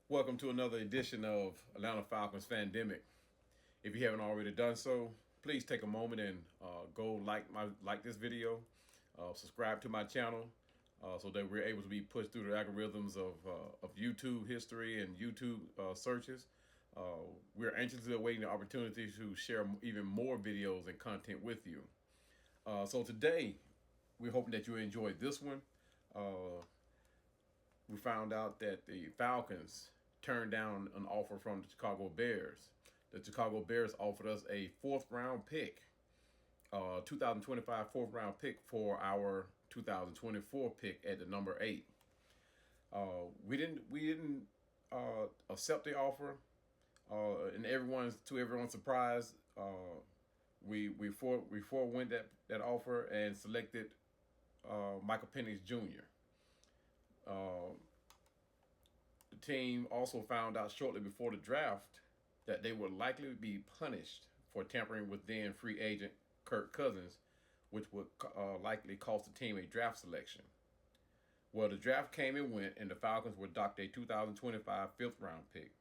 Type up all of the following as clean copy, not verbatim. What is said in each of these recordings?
Welcome to another edition of Atlanta Falcons FANDEMIC. If you haven't already done so, please take a moment and go like this video, subscribe to my channel, so that we're able to be pushed through the algorithms of YouTube history and YouTube searches. We're anxiously awaiting the opportunity to share even more videos and content with you. So today, we're hoping that you enjoyed this one. We found out that the Falcons turned down an offer from the Chicago Bears. The Chicago Bears offered us a fourth round pick, 2025 fourth round pick for our 2024 pick at the number 8. We didn't accept the offer, and to everyone's surprise, we forewent that offer and selected Michael Penix Jr. The team also found out shortly before the draft that they would likely be punished for tampering with then free agent Kirk Cousins, which would likely cost the team a draft selection. Well, the draft came and went, and the Falcons were docked a 2025 fifth round pick,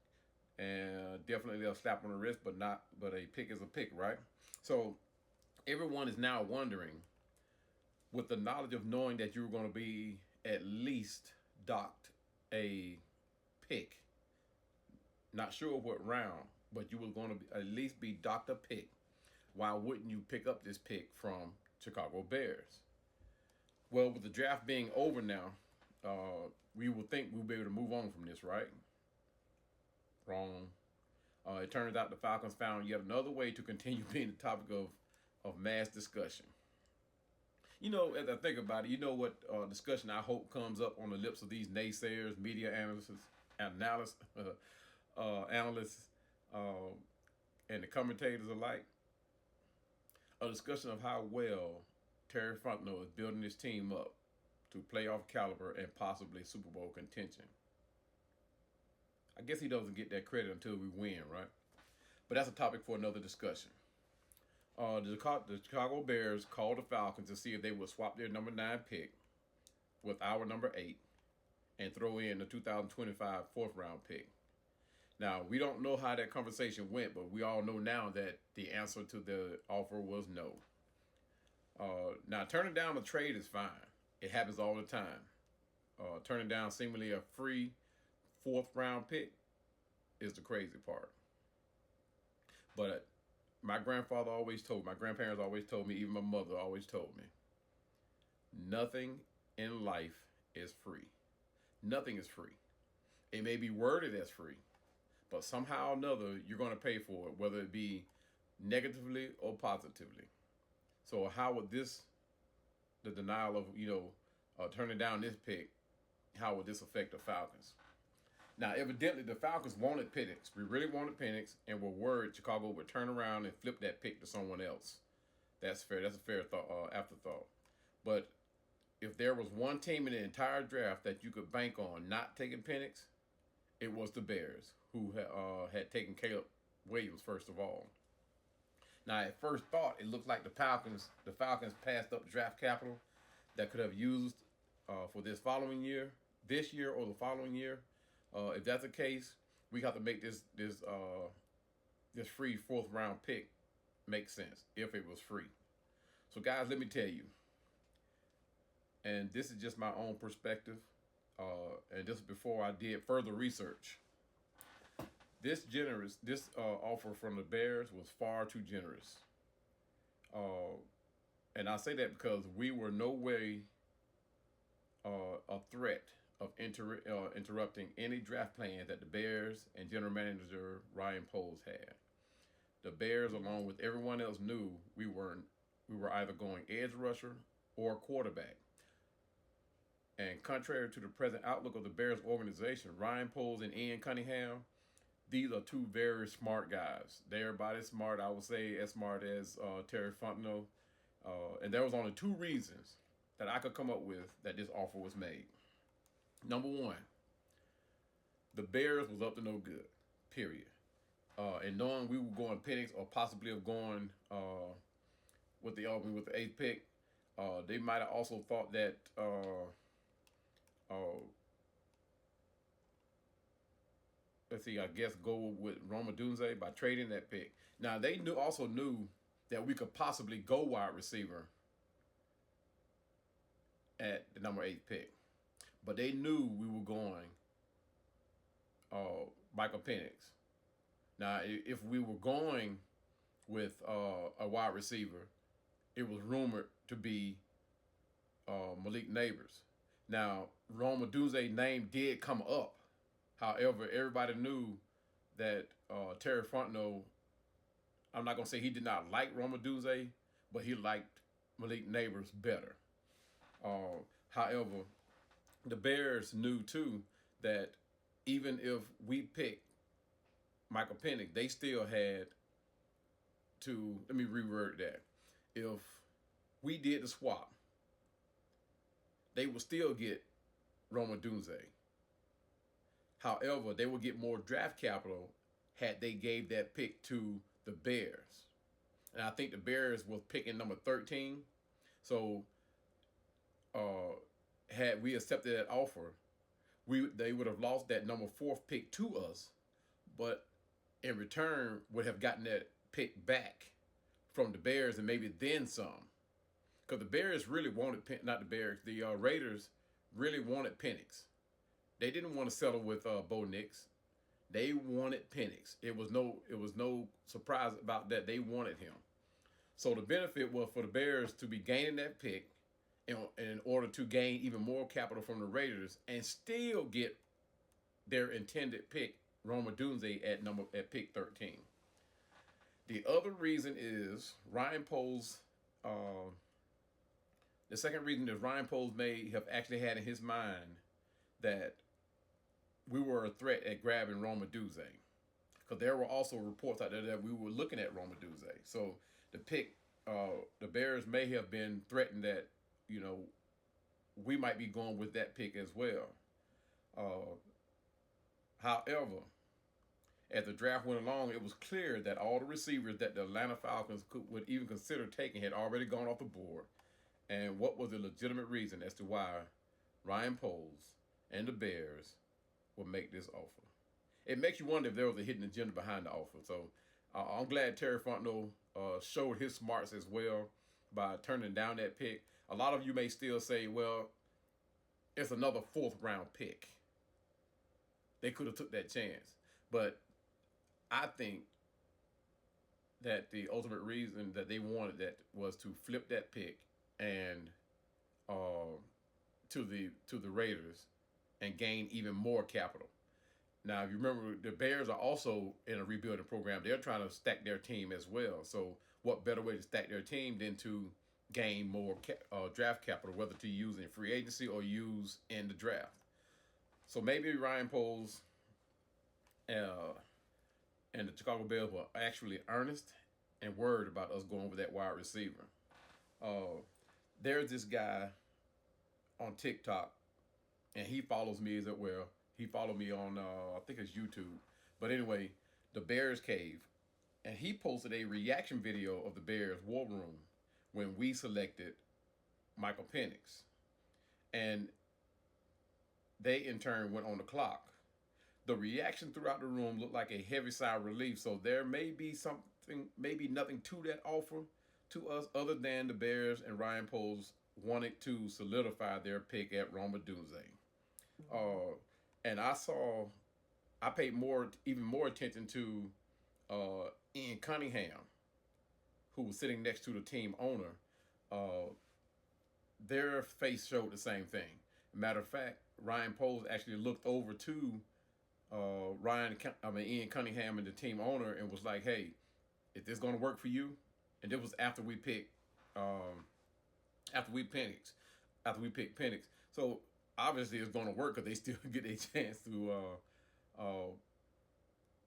and definitely a slap on the wrist, but a pick is a pick, right? So everyone is now wondering, with the knowledge of knowing that you were going to be at least docked a pick, not sure what round, but you were going to at least be docked a pick. Why wouldn't you pick up this pick from Chicago Bears? Well, with the draft being over now, we would think we'll be able to move on from this, right? Wrong. It turns out the Falcons found yet another way to continue being the topic of mass discussion. You know, as I think about it, you know what discussion I hope comes up on the lips of these naysayers, media analysts, and the commentators alike? A discussion of how well Terry Fontenot is building his team up to playoff caliber and possibly Super Bowl contention. I guess he doesn't get that credit until we win, right? But that's a topic for another discussion. The Chicago Bears called the Falcons to see if they would swap their number 9 pick with our number 8 and throw in the 2025 fourth round pick. Now, we don't know how that conversation went, but we all know now that the answer to the offer was no. Now, turning down a trade is fine. It happens all the time. Turning down seemingly a free fourth round pick is the crazy part. But my grandparents always told me, even my mother always told me, nothing in life is free. Nothing is free. It may be worded as free, but somehow or another, you're going to pay for it, whether it be negatively or positively. So how would the denial of, turning down this pick, how would this affect the Falcons? Now, evidently, the Falcons wanted Penix. We really wanted Penix, and were worried Chicago would turn around and flip that pick to someone else. That's fair. That's a fair afterthought. But if there was one team in the entire draft that you could bank on not taking Penix, it was the Bears, who had taken Caleb Williams first of all. Now, at first thought, it looked like the Falcons passed up draft capital that could have used for this year or the following year. If that's the case, we have to make this free fourth round pick make sense if it was free. So, guys, let me tell you, and this is just my own perspective, and this is before I did further research. This offer from the Bears was far too generous, and I say that because we were no way a threat of interrupting any draft plan that the Bears and general manager Ryan Poles had. The Bears, along with everyone else, knew we were either going edge rusher or quarterback. And contrary to the present outlook of the Bears organization, Ryan Poles and Ian Cunningham, these are two very smart guys. They're about as smart, I would say, as smart as Terry Fontenot. And there was only two reasons that I could come up with that this offer was made. Number one, the Bears was up to no good, period. And knowing we were going Penix or possibly of going with the eighth pick, they might have also thought that let's see, I guess go with Rome Odunza by trading that pick. Now they also knew that we could possibly go wide receiver at the number 8 pick, but they knew we were going Michael Penix. Now, if we were going with a wide receiver, it was rumored to be Malik Neighbors. Now, Rome Odunza's name did come up. However, everybody knew that Terry Fontenot, I'm not going to say he did not like Rome Odunza, but he liked Malik Neighbors better. However, the Bears knew too that even if we picked Michael Penix, they still had to, let me reword that. If we did the swap, they would still get Rome Odunza. However, they would get more draft capital had they gave that pick to the Bears. And I think the Bears was picking number 13. So had we accepted that offer, they would have lost that number 4th pick to us, but in return would have gotten that pick back from the Bears and maybe then some. Because the Bears really wanted, not the Bears, the Raiders really wanted Penix. They didn't want to settle with Bo Nix. They wanted Penix. It was no surprise about that. They wanted him. So the benefit was for the Bears to be gaining that pick in order to gain even more capital from the Raiders and still get their intended pick, Rome Odunza, at pick 13. The other reason is Ryan Poles. The second reason is Ryan Poles may have actually had in his mind that we were a threat at grabbing Rome Odunza, because there were also reports out there that we were looking at Rome Odunza. So the pick, the Bears may have been threatened that, we might be going with that pick as well. However, as the draft went along, it was clear that all the receivers that the Atlanta Falcons would even consider taking had already gone off the board. And what was the legitimate reason as to why Ryan Poles and the Bears would make this offer? It makes you wonder if there was a hidden agenda behind the offer. So I'm glad Terry Fontenot showed his smarts as well by turning down that pick. A lot of you may still say, well, it's another 4th round pick. They could have took that chance. But I think that the ultimate reason that they wanted that was to flip that pick and to the Raiders and gain even more capital. Now, if you remember, the Bears are also in a rebuilding program. They're trying to stack their team as well. So what better way to stack their team than to gain more draft capital, whether to use in free agency or use in the draft. So maybe Ryan Poles and the Chicago Bears were actually earnest and worried about us going with that wide receiver. There's this guy on TikTok, and he follows me as well. He followed me on, I think it's YouTube. But anyway, the Bears Cave. And he posted a reaction video of the Bears War Room when we selected Michael Penix. And they, in turn, went on the clock. The reaction throughout the room looked like a heavy sigh of relief. So there may be something, maybe nothing to that offer to us other than the Bears and Ryan Poles wanted to solidify their pick at Rome Odunza. And I paid even more attention to Ian Cunningham, who was sitting next to the team owner. Their face showed the same thing. Matter of fact, Ryan Poles actually looked over to Ian Cunningham and the team owner and was like, "Hey, is this going to work for you?" And this was after we picked Penix. So obviously it's going to work because they still get a chance to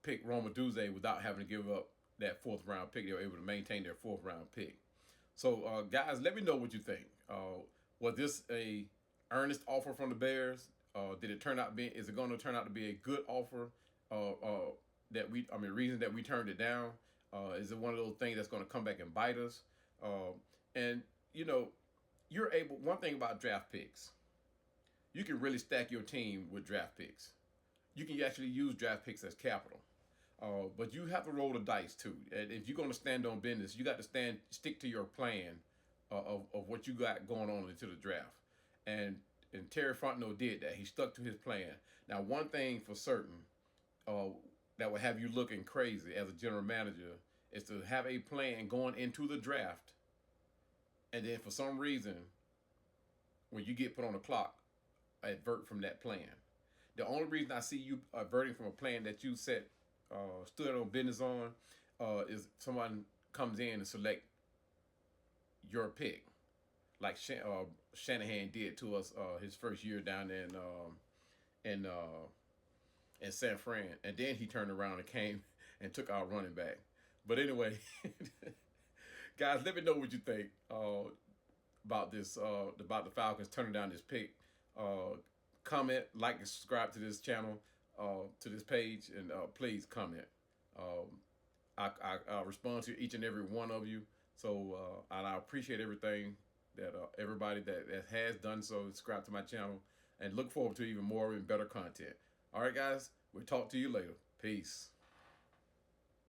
pick Rome Odunza without having to give up that 4th round pick. They were able to maintain their 4th round pick. So guys, let me know what you think. Was this a earnest offer from the Bears? Is it going to turn out to be a good offer? Reason that we turned it down? Is it one of those things that's going to come back and bite us? And one thing about draft picks, you can really stack your team with draft picks. you can actually use draft picks as capital. But you have to roll the dice too. And if you're going to stand on business, you got to stick to your plan of what you got going on into the draft. And Terry Fontenot did that. He stuck to his plan. Now, one thing for certain that would have you looking crazy as a general manager is to have a plan going into the draft, and then for some reason, when you get put on the clock, advert from that plan. The only reason I see you averting from a plan that you stood on business on, is someone comes in and select your pick, like Shanahan did to us his first year down there in San Fran, and then he turned around and came and took our running back. But anyway, guys, let me know what you think about this, about the Falcons turning down this pick. Comment, like, and subscribe to this channel, to this page, and please comment. I respond to each and every one of you. So and I appreciate everything that everybody that has done so. Subscribe to my channel and look forward to even more and better content. All right, guys, we'll talk to you later. Peace.